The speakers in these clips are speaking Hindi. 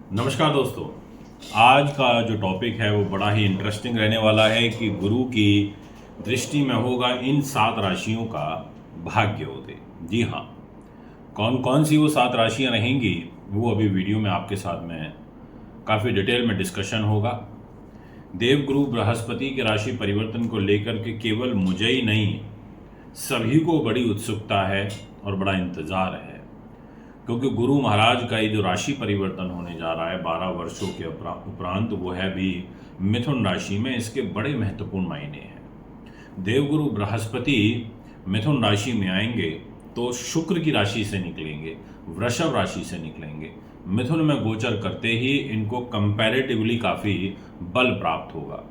नमस्कार दोस्तों। आज का जो टॉपिक है वो बड़ा ही इंटरेस्टिंग रहने वाला है कि गुरु की दृष्टि में होगा इन 7 राशियों का भाग्योदय। जी हाँ, कौन कौन सी वो 7 राशियां रहेंगी वो अभी वीडियो में आपके साथ में काफ़ी डिटेल में डिस्कशन होगा। देवगुरु बृहस्पति के राशि परिवर्तन को लेकर के केवल मुझे ही नहीं, सभी को बड़ी उत्सुकता है और बड़ा इंतज़ार है, क्योंकि गुरु महाराज का ये जो राशि परिवर्तन होने जा रहा है 12 वर्षों के उपरांत, वो है भी मिथुन राशि में। इसके बड़े महत्वपूर्ण मायने हैं। देवगुरु बृहस्पति मिथुन राशि में आएंगे तो शुक्र की राशि से निकलेंगे, वृषभ राशि से निकलेंगे। मिथुन में गोचर करते ही इनको कंपैरेटिवली काफ़ी बल प्राप्त होगा,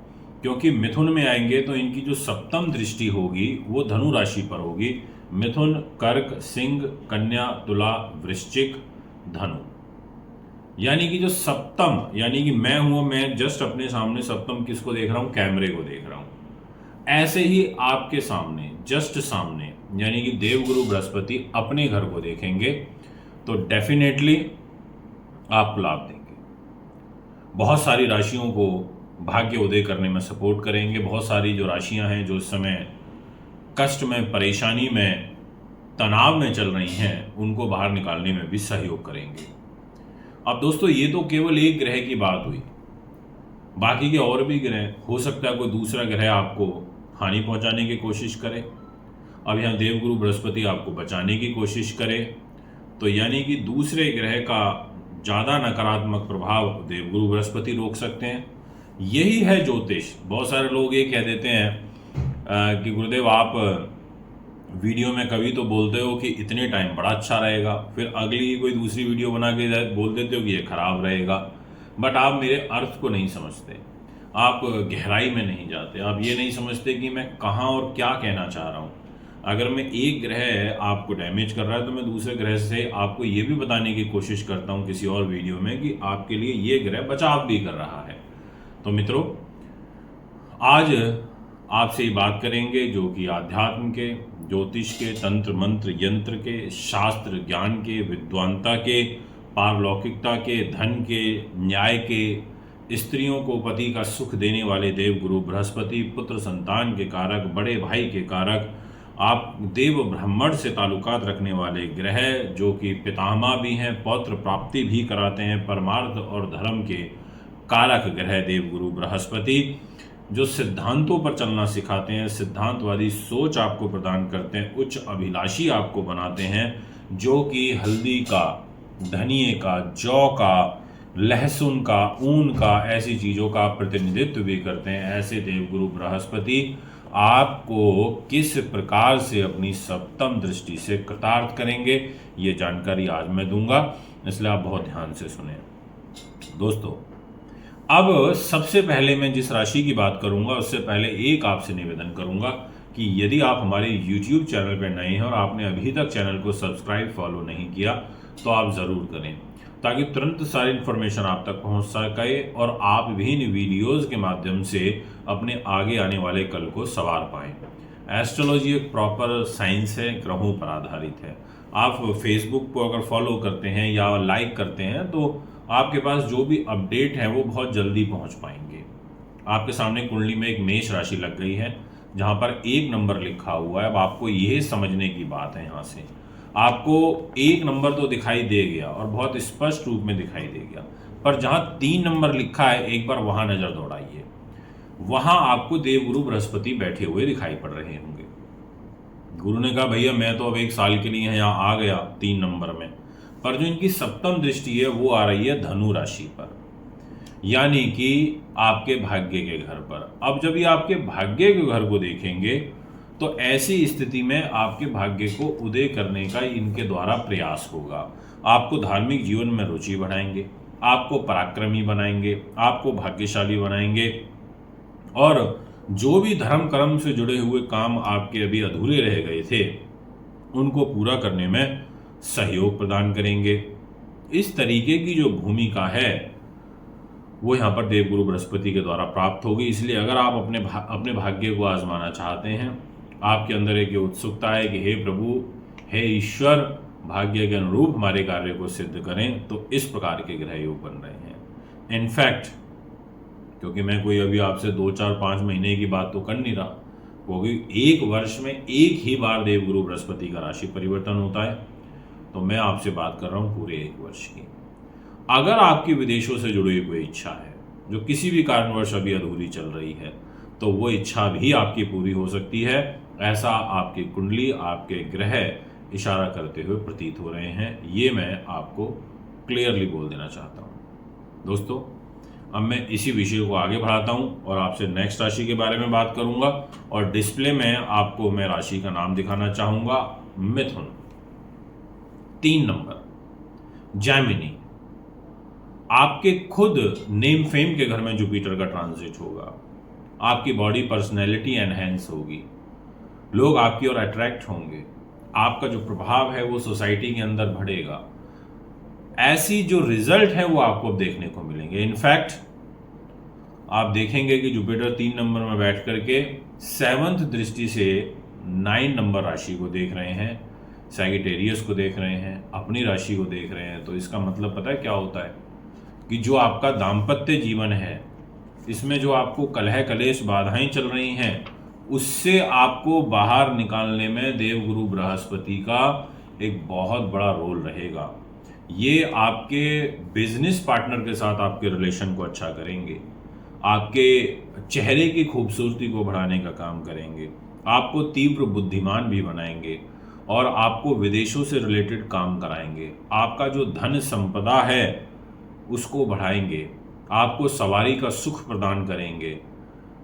क्योंकि मिथुन में आएंगे तो इनकी जो सप्तम दृष्टि होगी वो धनु राशि पर होगी। मिथुन, कर्क, सिंह, कन्या, तुला, वृश्चिक, धनु, यानी कि जो सप्तम, यानी कि मैं जस्ट अपने सामने सप्तम किसको देख रहा हूं? कैमरे को देख रहा हूं। ऐसे ही आपके सामने, जस्ट सामने, यानी कि देवगुरु बृहस्पति अपने घर को देखेंगे तो डेफिनेटली आपको लाभ देंगे। बहुत सारी राशियों को भाग्य उदय करने में सपोर्ट करेंगे। बहुत सारी जो राशियां हैं जो इस समय कष्ट में, परेशानी में, तनाव में चल रही हैं, उनको बाहर निकालने में भी सहयोग करेंगे। अब दोस्तों, ये तो केवल एक ग्रह की बात हुई, बाकी के और भी ग्रह हो सकता है कोई दूसरा ग्रह आपको हानि पहुंचाने की कोशिश करे। अब यहाँ देवगुरु बृहस्पति आपको बचाने की कोशिश करे, तो यानी कि दूसरे ग्रह का ज़्यादा नकारात्मक प्रभाव देवगुरु बृहस्पति रोक सकते हैं। यही है ज्योतिष। बहुत सारे लोग ये कह देते हैं कि गुरुदेव आप वीडियो में कभी तो बोलते हो कि इतने टाइम बड़ा अच्छा रहेगा, फिर अगली कोई दूसरी वीडियो बना के बोल देते हो कि ये खराब रहेगा। बट आप मेरे अर्थ को नहीं समझते, आप गहराई में नहीं जाते, आप ये नहीं समझते कि मैं कहाँ और क्या कहना चाह रहा हूँ। अगर मैं एक ग्रह आपको डैमेज कर रहा है तो मैं दूसरे ग्रह से आपको ये भी बताने की कोशिश करता हूँ किसी और वीडियो में कि आपके लिए ये ग्रह बचाव भी कर रहा है। तो मित्रों, आज आपसे ही बात करेंगे जो कि आध्यात्म के, ज्योतिष के, तंत्र मंत्र यंत्र के, शास्त्र ज्ञान के, विद्वानता के, पारलौकिकता के, धन के, न्याय के, स्त्रियों को पति का सुख देने वाले देवगुरु बृहस्पति, पुत्र संतान के कारक, बड़े भाई के कारक, आप देव ब्राह्मण से ताल्लुकात रखने वाले ग्रह जो कि पितामह भी हैं, पौत्र प्राप्ति भी कराते हैं, परमार्थ और धर्म के कारक ग्रह देवगुरु बृहस्पति, जो सिद्धांतों पर चलना सिखाते हैं, सिद्धांतवादी सोच आपको प्रदान करते हैं, उच्च अभिलाषी आपको बनाते हैं, जो कि हल्दी का, धनिए का, जौ का, लहसुन का, ऊन का, ऐसी चीज़ों का प्रतिनिधित्व भी करते हैं। ऐसे देवगुरु बृहस्पति आपको किस प्रकार से अपनी सप्तम दृष्टि से कृतार्थ करेंगे, ये जानकारी आज मैं दूंगा, इसलिए आप बहुत ध्यान से सुने। दोस्तों, अब सबसे पहले मैं जिस राशि की बात करूंगा उससे पहले एक आपसे निवेदन करूंगा कि यदि आप हमारे YouTube चैनल पर नए हैं और आपने अभी तक चैनल को सब्सक्राइब, फॉलो नहीं किया तो आप ज़रूर करें, ताकि तुरंत सारी इन्फॉर्मेशन आप तक पहुंच सके और आप विभिन्न वीडियोस के माध्यम से अपने आगे आने वाले कल को संवार पाएं। एस्ट्रोलॉजी एक प्रॉपर साइंस है, ग्रहों पर आधारित है। आप फेसबुक को अगर फॉलो करते हैं या लाइक करते हैं तो आपके पास जो भी अपडेट है वो बहुत जल्दी पहुंच पाएंगे। आपके सामने कुंडली में एक मेष राशि लग गई है जहां पर 1 नंबर लिखा हुआ है। अब आपको यह समझने की बात है, यहाँ से आपको 1 नंबर तो दिखाई दे गया और बहुत स्पष्ट रूप में दिखाई दे गया, पर जहां 3 नंबर लिखा है एक बार वहां नजर दौड़ाइए। वहां आपको देवगुरु बृहस्पति बैठे हुए दिखाई पड़ रहे होंगे। गुरु ने कहा भैया मैं तो अब 1 साल के लिए यहाँ आ गया 3 नंबर में, पर जो इनकी सप्तम दृष्टि है वो आ रही है धनु राशि पर, यानी कि आपके भाग्य के घर पर। अब जब ये आपके भाग्य के घर को देखेंगे तो ऐसी स्थिति में आपके भाग्य को उदय करने का इनके द्वारा प्रयास होगा। आपको धार्मिक जीवन में रुचि बढ़ाएंगे, आपको पराक्रमी बनाएंगे, आपको भाग्यशाली बनाएंगे, और जो भी धर्म कर्म से जुड़े हुए काम आपके अभी अधूरे रह गए थे उनको पूरा करने में सहयोग प्रदान करेंगे। इस तरीके की जो भूमिका है वो यहाँ पर देवगुरु बृहस्पति के द्वारा प्राप्त होगी। इसलिए अगर आप अपने भाग्य को आजमाना चाहते हैं, आपके अंदर एक उत्सुकता है कि हे प्रभु, हे ईश्वर, भाग्य के अनुरूप हमारे कार्य को सिद्ध करें, तो इस प्रकार के ग्रह योग बन रहे हैं। इनफैक्ट क्योंकि मैं कोई अभी आपसे 2 4 5 महीने की बात तो कर नहीं रहा, क्योंकि एक वर्ष में एक ही बार देवगुरु बृहस्पति का राशि परिवर्तन होता है, तो मैं आपसे बात कर रहा हूं पूरे एक वर्ष की। अगर आपकी विदेशों से जुड़ी हुई कोई इच्छा है जो किसी भी कारणवश अभी अधूरी चल रही है, तो वो इच्छा भी आपकी पूरी हो सकती है, ऐसा आपकी कुंडली, आपके ग्रह इशारा करते हुए प्रतीत हो रहे हैं। ये मैं आपको क्लियरली बोल देना चाहता हूं। दोस्तों, अब मैं इसी विषय को आगे बढ़ाता हूं और आपसे नेक्स्ट राशि के बारे में बात करूंगा, और डिस्प्ले में आपको मैं राशि का नाम दिखाना चाहूंगा, मिथुन। 3 नंबर, जैमिनी। आपके खुद नेम फेम के घर में जुपिटर का ट्रांजिट होगा। आपकी बॉडी पर्सनैलिटी एनहेंस होगी, लोग आपकी ओर अट्रैक्ट होंगे, आपका जो प्रभाव है वो सोसाइटी के अंदर बढ़ेगा। ऐसी जो रिजल्ट है वो आपको अब देखने को मिलेंगे। इनफैक्ट आप देखेंगे कि जुपिटर 3 नंबर में बैठ करके 7th दृष्टि से 9 नंबर राशि को देख रहे हैं, सैगिटेरियस को देख रहे हैं, अपनी राशि को देख रहे हैं। तो इसका मतलब पता है क्या होता है कि जो आपका दाम्पत्य जीवन है, इसमें जो आपको कलह कलेश बाधाएं चल रही हैं, उससे आपको बाहर निकालने में देवगुरु बृहस्पति का एक बहुत बड़ा रोल रहेगा। ये आपके बिजनेस पार्टनर के साथ आपके रिलेशन को अच्छा करेंगे, आपके चेहरे की खूबसूरती को बढ़ाने का काम करेंगे, आपको तीव्र बुद्धिमान भी बनाएंगे और आपको विदेशों से रिलेटेड काम कराएंगे। आपका जो धन संपदा है उसको बढ़ाएंगे, आपको सवारी का सुख प्रदान करेंगे,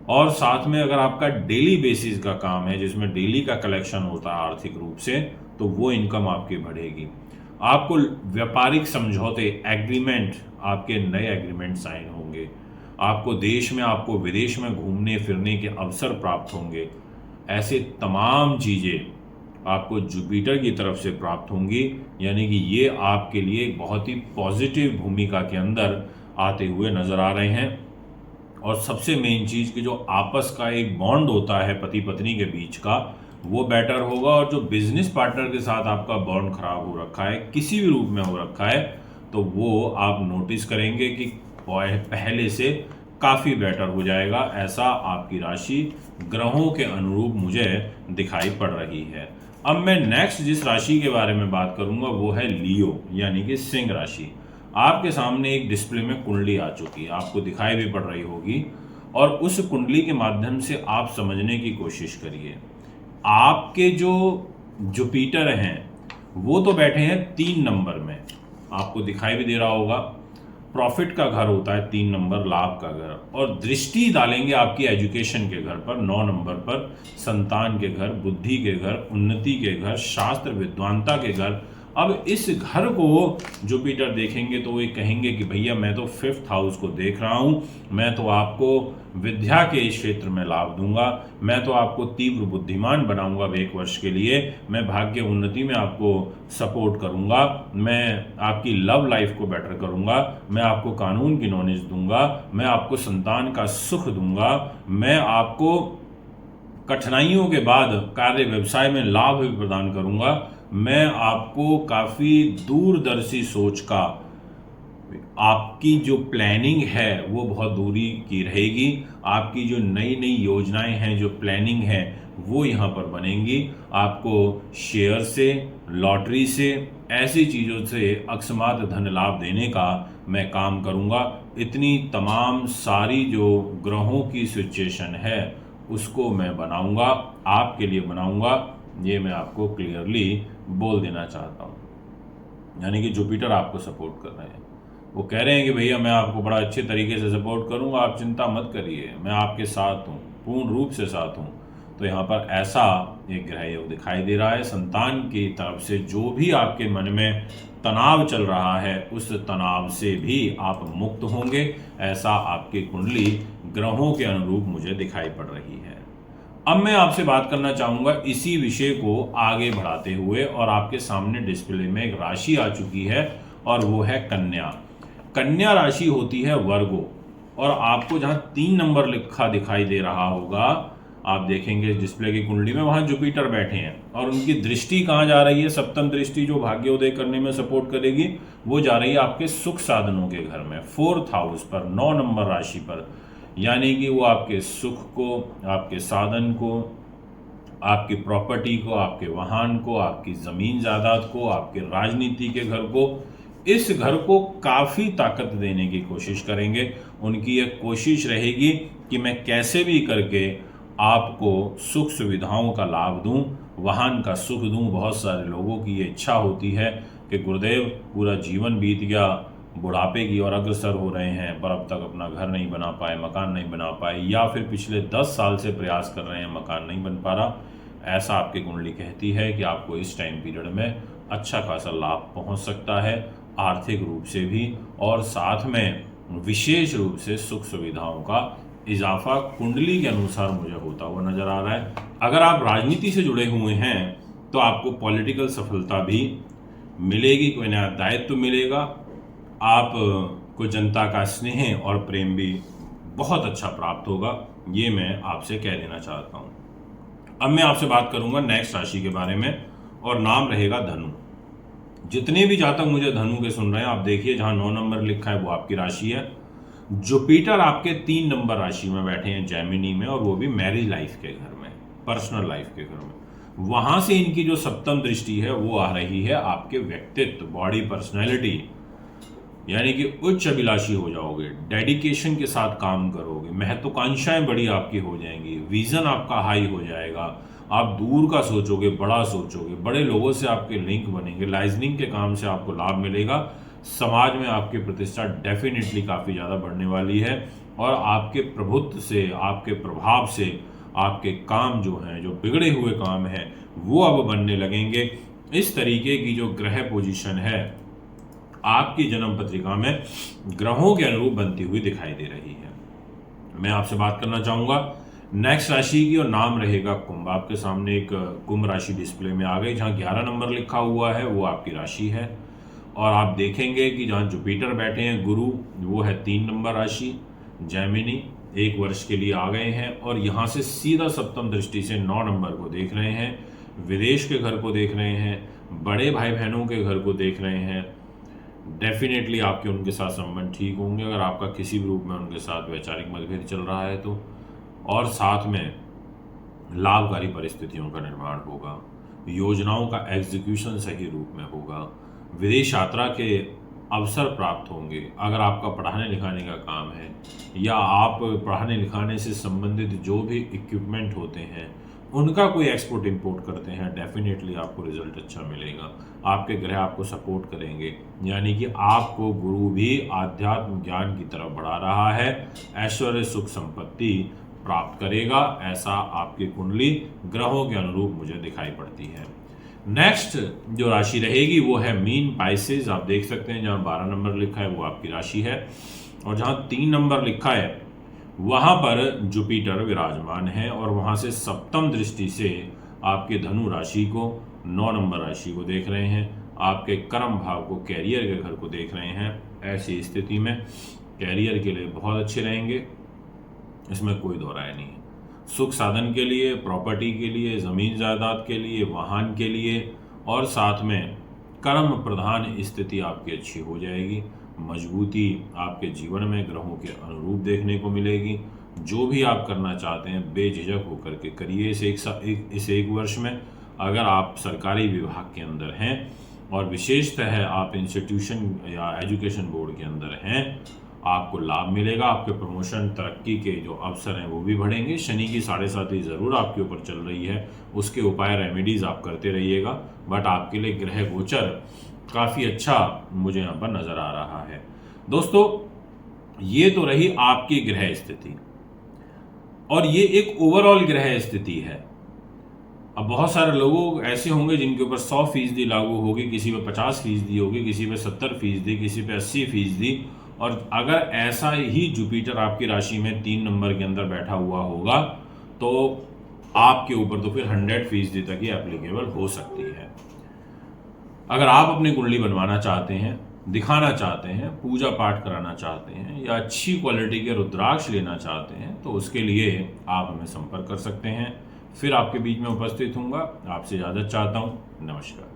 और साथ में अगर आपका डेली बेसिस का काम है जिसमें डेली का कलेक्शन होता है आर्थिक रूप से, तो वो इनकम आपकी बढ़ेगी। आपको व्यापारिक समझौते, एग्रीमेंट, आपके नए एग्रीमेंट साइन होंगे, आपको देश में, आपको विदेश में घूमने फिरने के अवसर प्राप्त होंगे। ऐसे तमाम चीज़ें आपको जुपिटर की तरफ से प्राप्त होंगी, यानी कि ये आपके लिए एक बहुत ही पॉजिटिव भूमिका के अंदर आते हुए नजर आ रहे हैं। और सबसे मेन चीज़ कि जो आपस का एक बॉन्ड होता है पति पत्नी के बीच का, वो बेटर होगा। और जो बिजनेस पार्टनर के साथ आपका बॉन्ड खराब हो रखा है, किसी भी रूप में हो रखा है, तो वो आप नोटिस करेंगे कि पहले से काफ़ी बेटर हो जाएगा। ऐसा आपकी राशि ग्रहों के अनुरूप मुझे दिखाई पड़ रही है। अब मैं नेक्स्ट जिस राशि के बारे में बात करूंगा वो है लियो, यानी कि सिंह राशि। आपके सामने एक डिस्प्ले में कुंडली आ चुकी है, आपको दिखाई भी पड़ रही होगी, और उस कुंडली के माध्यम से आप समझने की कोशिश करिए। आपके जो जुपिटर हैं वो तो बैठे हैं 3 नंबर में, आपको दिखाई भी दे रहा होगा। प्रॉफिट का घर होता है 3 नंबर, लाभ का घर, और दृष्टि डालेंगे आपकी एजुकेशन के घर पर 9 नंबर पर, संतान के घर, बुद्धि के घर, उन्नति के घर, शास्त्र विद्वानता के घर। अब इस घर को जुपिटर देखेंगे तो वो कहेंगे कि भैया मैं तो 5th हाउस को देख रहा हूँ, मैं तो आपको विद्या के क्षेत्र में लाभ दूंगा, मैं तो आपको तीव्र बुद्धिमान बनाऊंगा एक वर्ष के लिए, मैं भाग्य उन्नति में आपको सपोर्ट करूंगा, मैं आपकी लव लाइफ को बेटर करूंगा, मैं आपको कानून की नॉलेज दूंगा, मैं आपको संतान का सुख दूंगा, मैं आपको कठिनाइयों के बाद कार्य व्यवसाय में लाभ भी प्रदान करूंगा, मैं आपको काफ़ी दूरदर्शी सोच का, आपकी जो प्लानिंग है वो बहुत दूरी की रहेगी, आपकी जो नई नई योजनाएं हैं, जो प्लानिंग है वो यहाँ पर बनेंगी। आपको शेयर से, लॉटरी से, ऐसी चीज़ों से अकस्मात धन लाभ देने का मैं काम करूँगा। इतनी तमाम सारी जो ग्रहों की सिचुएशन है उसको मैं बनाऊँगा, आपके लिए बनाऊँगा, ये मैं आपको क्लियरली बोल देना चाहता हूँ। यानी कि जुपिटर आपको सपोर्ट कर रहे हैं, वो कह रहे हैं कि भैया मैं आपको बड़ा अच्छे तरीके से सपोर्ट करूँगा, आप चिंता मत करिए, मैं आपके साथ हूँ, पूर्ण रूप से साथ हूँ। तो यहाँ पर ऐसा एक ग्रह योग दिखाई दे रहा है। संतान की तरफ से जो भी आपके मन में तनाव चल रहा है उस तनाव से भी आप मुक्त होंगे, ऐसा आपकी कुंडली ग्रहों के अनुरूप मुझे दिखाई पड़ रही है। अब मैं आपसे बात करना चाहूँगा इसी विषय को आगे बढ़ाते हुए, और आपके सामने डिस्प्ले में एक राशि आ चुकी है और वो है कन्या। कन्या राशि होती है वर्गो, और आपको जहाँ 3 नंबर लिखा दिखाई दे रहा होगा आप देखेंगे डिस्प्ले की कुंडली में, वहाँ जुपिटर बैठे हैं और उनकी दृष्टि कहाँ जा रही है, सप्तम दृष्टि जो भाग्योदय करने में सपोर्ट करेगी, वो जा रही है आपके सुख साधनों के घर में, 4th हाउस पर, 9 नंबर राशि पर। यानी कि वो आपके सुख को, आपके साधन को, आपकी प्रॉपर्टी को, आपके वाहन को, आपकी ज़मीन जायदाद को, आपके राजनीति के घर को, इस घर को काफ़ी ताकत देने की कोशिश करेंगे। उनकी एक कोशिश रहेगी कि मैं कैसे भी करके आपको सुख सुविधाओं का लाभ दूं, वाहन का सुख दूं। बहुत सारे लोगों की ये इच्छा होती है कि गुरुदेव पूरा जीवन बीत गया, बुढ़ापे की ओर अग्रसर हो रहे हैं, पर अब तक अपना घर नहीं बना पाए, मकान नहीं बना पाए, या फिर पिछले 10 साल से प्रयास कर रहे हैं, मकान नहीं बन पा रहा। ऐसा आपकी कुंडली कहती है कि आपको इस टाइम पीरियड में अच्छा खासा लाभ पहुंच सकता है, आर्थिक रूप से भी, और साथ में विशेष रूप से सुख सुविधाओं का इजाफा कुंडली के अनुसार मुझे होता हुआ नजर आ रहा है। अगर आप राजनीति से जुड़े हुए हैं तो आपको पॉलिटिकल सफलता भी मिलेगी, कोई नया दायित्व मिलेगा, आप को जनता का स्नेह और प्रेम भी बहुत अच्छा प्राप्त होगा, ये मैं आपसे कह देना चाहता हूँ। अब मैं आपसे बात करूंगा नेक्स्ट राशि के बारे में, और नाम रहेगा धनु। जितने भी जातक मुझे धनु के सुन रहे हैं, आप देखिए जहां 9 नंबर लिखा है वो आपकी राशि है। जुपिटर आपके 3 नंबर राशि में बैठे हैं जेमिनी में, और वो भी मैरिज लाइफ के घर में, पर्सनल लाइफ के घर में। वहां से इनकी जो सप्तम दृष्टि है वो आ रही है आपके व्यक्तित्व, बॉडी, पर्सनैलिटी, यानी कि उच्च अभिलाषी हो जाओगे, डेडिकेशन के साथ काम करोगे, महत्वाकांक्षाएं बड़ी आपकी हो जाएंगी, विजन आपका हाई हो जाएगा, आप दूर का सोचोगे, बड़ा सोचोगे, बड़े लोगों से आपके लिंक बनेंगे, लाइजनिंग के काम से आपको लाभ मिलेगा, समाज में आपकी प्रतिष्ठा डेफिनेटली काफ़ी ज़्यादा बढ़ने वाली है, और आपके प्रभुत्व से, आपके प्रभाव से आपके काम जो हैं, जो बिगड़े हुए काम हैं, वो अब बनने लगेंगे। इस तरीके की जो ग्रह पोजीशन है आपकी जन्म पत्रिका में ग्रहों के अनुरूप बनती हुई दिखाई दे रही है। मैं आपसे बात करना चाहूंगा नेक्स्ट राशि की, और नाम रहेगा कुंभ। आपके सामने एक कुंभ राशि डिस्प्ले में आ गई, जहां 11 नंबर लिखा हुआ है वो आपकी राशि है, और आप देखेंगे कि जहां जुपिटर बैठे हैं गुरु, वो है 3 नंबर राशि जेमिनी, 1 वर्ष के लिए आ गए हैं, और यहाँ से सीधा सप्तम दृष्टि से 9 नंबर को देख रहे हैं, विदेश के घर को देख रहे हैं, बड़े भाई बहनों के घर को देख रहे हैं। डेफिनेटली आपके उनके साथ संबंध ठीक होंगे, अगर आपका किसी भी रूप में उनके साथ वैचारिक मतभेद चल रहा है तो, और साथ में लाभकारी परिस्थितियों का निर्माण होगा, योजनाओं का एग्जीक्यूशन सही रूप में होगा, विदेश यात्रा के अवसर प्राप्त होंगे। अगर आपका पढ़ाने लिखाने का काम है, या आप पढ़ाने लिखाने से संबंधित जो भी इक्विपमेंट होते हैं उनका कोई एक्सपोर्ट इंपोर्ट करते हैं, डेफिनेटली आपको रिजल्ट अच्छा मिलेगा। आपके ग्रह आपको सपोर्ट करेंगे, यानी कि आपको गुरु भी आध्यात्म ज्ञान की तरफ बढ़ा रहा है, ऐश्वर्य सुख संपत्ति प्राप्त करेगा, ऐसा आपकी कुंडली ग्रहों के अनुरूप मुझे दिखाई पड़ती है। नेक्स्ट जो राशि रहेगी वो है मीन, पाइसेस। आप देख सकते हैं जहाँ 12 नंबर लिखा है वो आपकी राशि है, और जहाँ 3 नंबर लिखा है वहाँ पर जुपिटर विराजमान है, और वहाँ से सप्तम दृष्टि से आपके धनु राशि को, 9 नंबर राशि को देख रहे हैं, आपके कर्म भाव को, कैरियर के घर को देख रहे हैं। ऐसी स्थिति में कैरियर के लिए बहुत अच्छे रहेंगे, इसमें कोई दो राय नहीं है। सुख साधन के लिए, प्रॉपर्टी के लिए, ज़मीन जायदाद के लिए, वाहन के लिए, और साथ में कर्म प्रधान स्थिति आपकी अच्छी हो जाएगी। मजबूती आपके जीवन में ग्रहों के अनुरूप देखने को मिलेगी। जो भी आप करना चाहते हैं बेझिझक होकर के करिए इस एक वर्ष में। अगर आप सरकारी विभाग के अंदर हैं, और विशेषतः आप इंस्टीट्यूशन या एजुकेशन बोर्ड के अंदर हैं, आपको लाभ मिलेगा। आपके प्रमोशन, तरक्की के जो अवसर हैं वो भी बढ़ेंगे। शनि की 7.5 ज़रूर आपके ऊपर चल रही है, उसके उपाय रेमेडीज़ आप करते रहिएगा, बट आपके लिए ग्रह गोचर काफ़ी अच्छा मुझे यहाँ पर नज़र आ रहा है। दोस्तों, ये तो रही आपकी ग्रह स्थिति, और ये एक ओवरऑल ग्रह स्थिति है। अब बहुत सारे लोग ऐसे होंगे जिनके ऊपर 100% लागू होगी, किसी पे 50% होगी, किसी पे 70%, किसी पे 80%। और अगर ऐसा ही जुपिटर आपकी राशि में 3 नंबर के अंदर बैठा हुआ होगा तो आपके ऊपर तो फिर 100% तक ही एप्लीकेबल हो सकती है। अगर आप अपनी कुंडली बनवाना चाहते हैं दिखाना चाहते हैं, पूजा पाठ कराना चाहते हैं या अच्छी क्वालिटी के रुद्राक्ष लेना चाहते हैं तो उसके लिए आप हमें संपर्क कर सकते हैं। फिर आपके बीच में उपस्थित हूँगा। आपसे इजाज़त चाहता हूँ। नमस्कार।